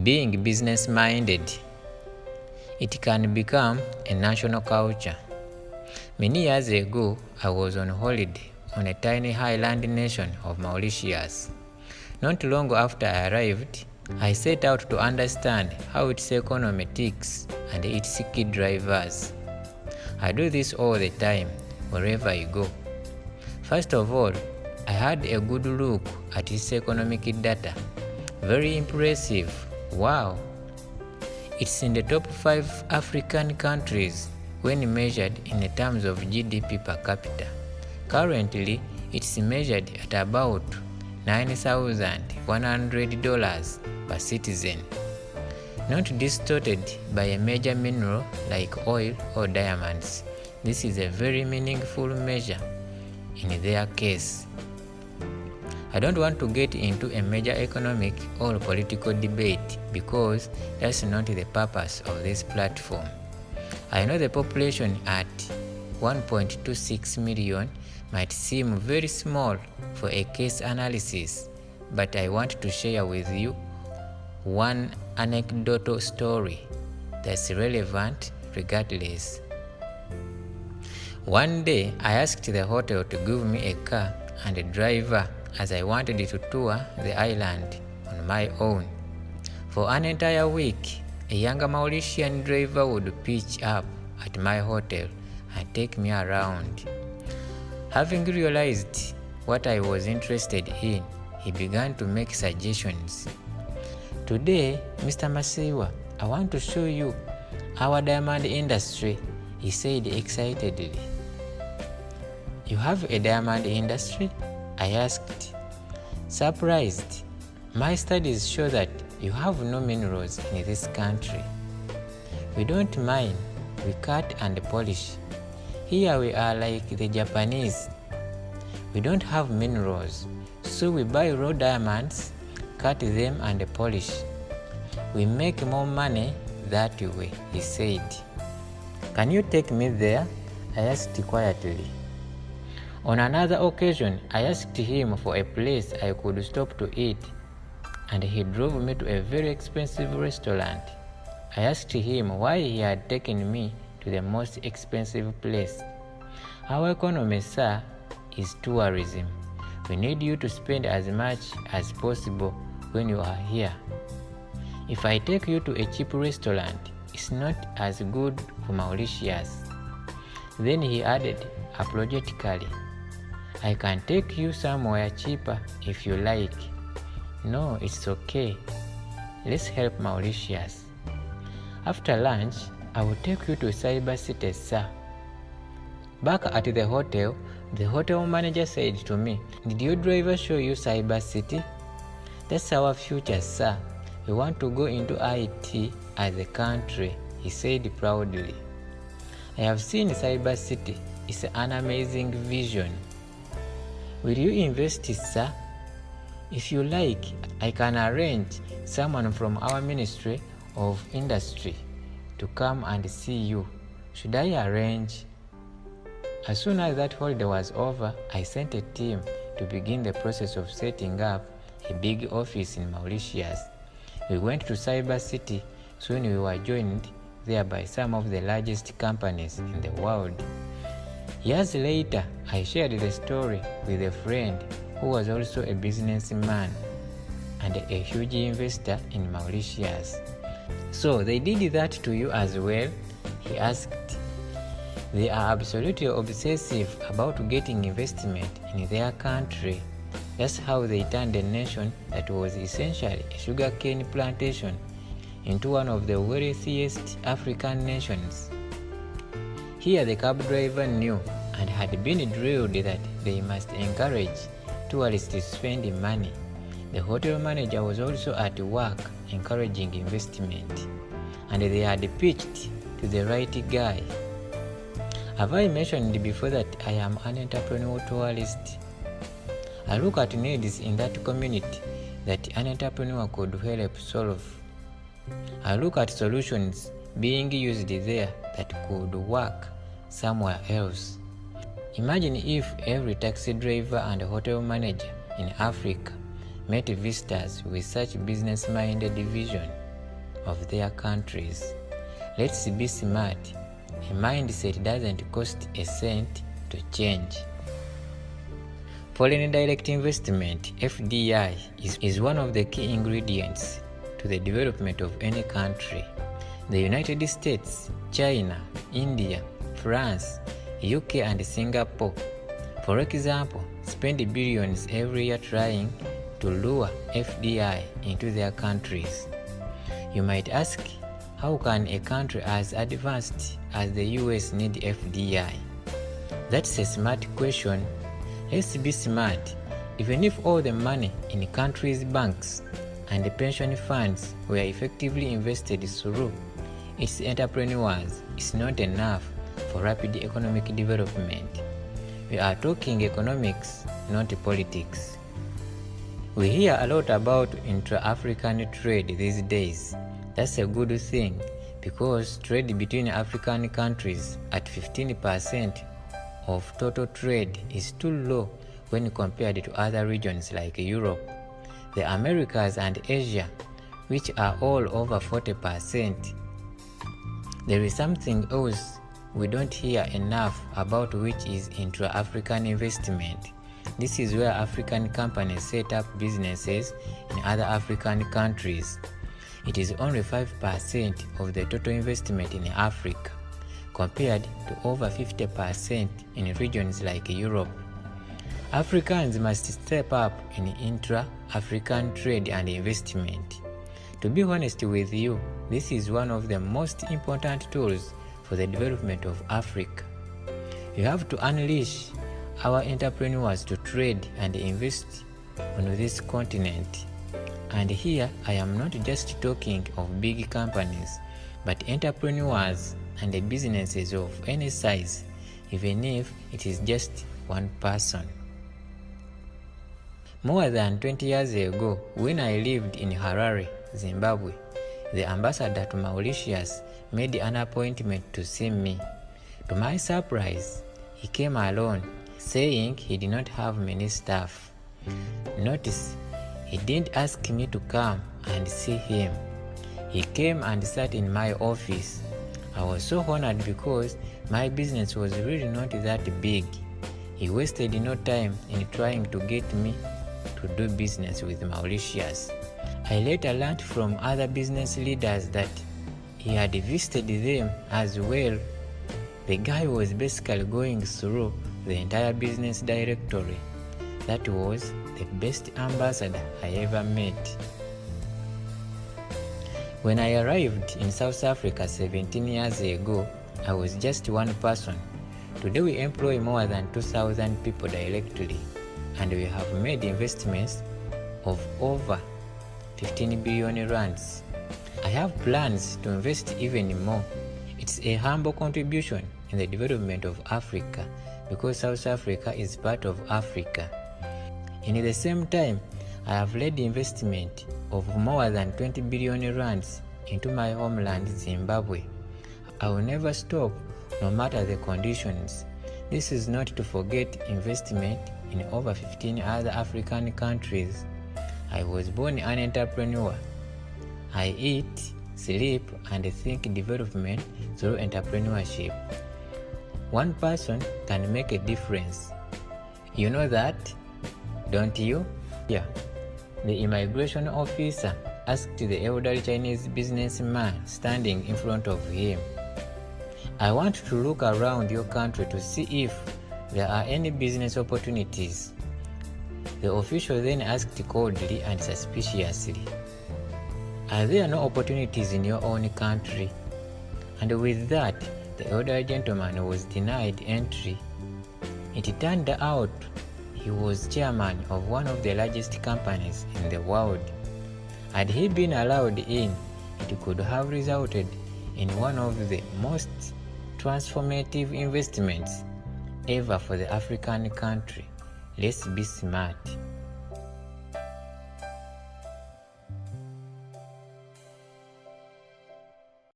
Being business-minded, it can become a national culture. Many years ago, I was on holiday on a tiny highland nation of Mauritius. Not long after I arrived, I set out to understand how its economy ticks and its key drivers. I do this all the time, wherever I go. First of all, I had a good look at its economic data. Very impressive. Wow! It's in the top 5 African countries when measured in terms of GDP per capita. Currently, it's measured at about $9,100 per citizen. Not distorted by a major mineral like oil or diamonds. This is a very meaningful measure in their case. I don't want to get into a major economic or political debate because that's not the purpose of this platform. I know the population at 1.26 million might seem very small for a case analysis, but I want to share with you one anecdotal story that's relevant regardless. One day, I asked the hotel to give me a car and a driver as I wanted to tour the island on my own. For an entire week, a younger Mauritian driver would pitch up at my hotel and take me around. Having realized what I was interested in, he began to make suggestions. Today, Mr. Masiwa, I want to show you our diamond industry, he said excitedly. You have a diamond industry? I asked, surprised. My studies show that you have no minerals in this country. We don't mine, we cut and polish. Here we are like the Japanese. We don't have minerals, so we buy raw diamonds, cut them and polish. We make more money that way, he said. Can you take me there? I asked quietly. On another occasion, I asked him for a place I could stop to eat, and he drove me to a very expensive restaurant. I asked him why he had taken me to the most expensive place. Our economy, sir, is tourism. We need you to spend as much as possible when you are here. If I take you to a cheap restaurant, it's not as good for Mauritius. Then he added apologetically, I can take you somewhere cheaper if you like. No, it's okay. Let's help Mauritius. After lunch, I will take you to Cyber City, sir. Back at the hotel manager said to me, did your driver show you Cyber City? That's our future, sir. We want to go into IT as a country, he said proudly. I have seen Cyber City. It's an amazing vision. Will you invest, sir? If you like, I can arrange someone from our Ministry of Industry to come and see you. Should I arrange? As soon as that holiday was over, I sent a team to begin the process of setting up a big office in Mauritius. We went to Cyber City. Soon we were joined there by some of the largest companies in the world. Years later, I shared the story with a friend who was also a businessman and a huge investor in Mauritius. So they did that to you as well? He asked. They are absolutely obsessive about getting investment in their country. That's how they turned a nation that was essentially a sugarcane plantation into one of the wealthiest African nations. Here the cab driver knew and had been drilled that they must encourage tourists spending money. The hotel manager was also at work encouraging investment, and they had pitched to the right guy. Have I mentioned before that I am an entrepreneurial tourist? I look at needs in that community that an entrepreneur could help solve. I look at solutions being used there that could work somewhere else. Imagine if every taxi driver and hotel manager in Africa met visitors with such business-minded vision. of their countries. Let's be smart. A mindset doesn't cost a cent to change. Foreign direct investment, FDI, is one of the key ingredients to the development of any country. The United States, China, India, France, UK and Singapore, for example, spend billions every year trying to lure FDI into their countries. You might ask, how can a country as advanced as the US need FDI? That's a smart question. Let's be smart. Even if all the money in countries' banks and the pension funds were effectively invested through its entrepreneurs, it's not enough for rapid economic development. We are talking economics, not politics. We hear a lot about intra-African trade these days. That's a good thing because trade between African countries at 15% of total trade is too low when compared to other regions like Europe, the Americas and Asia, which are all over 40%. There is something else we don't hear enough about, which is intra-African investment. This is where African companies set up businesses in other African countries. It is only 5% of the total investment in Africa, compared to over 50% in regions like Europe. Africans must step up in intra-African trade and investment. To be honest with you, this is one of the most important tools for the development of Africa. You have to unleash our entrepreneurs to trade and invest on this continent. And here I am not just talking of big companies, but entrepreneurs and the businesses of any size, even if it is just one person. More than 20 years ago, when I lived in Harare, Zimbabwe, the ambassador to Mauritius made an appointment to see me. To my surprise, he came alone, saying he did not have many staff. Notice, he didn't ask me to come and see him. He came and sat in my office. I was so honored because my business was really not that big. He wasted no time in trying to get me to do business with Mauritius. I later learned from other business leaders that he had visited them as well. The guy was basically going through the entire business directory. That was the best ambassador I ever met. When I arrived in South Africa 17 years ago, I was just one person. Today we employ more than 2,000 people directly, and we have made investments of over 15 billion rands. I have plans to invest even more. It's a humble contribution in the development of Africa because South Africa is part of Africa. In the same time, I have led investment of more than 20 billion rands into my homeland, Zimbabwe. I will never stop, no matter the conditions. This is not to forget investment in over 15 other African countries. I was born an entrepreneur. I eat, sleep, and think development through entrepreneurship. One person can make a difference. You know that, don't you? Yeah. The immigration officer asked the elderly Chinese businessman standing in front of him, "I want to look around your country to see if there are any business opportunities." The official then asked coldly and suspiciously, "Are there no opportunities in your own country?" And with that, the elderly gentleman was denied entry. It turned out he was chairman of one of the largest companies in the world. Had he been allowed in, it could have resulted in one of the most transformative investments ever for the African country. Let's be smart.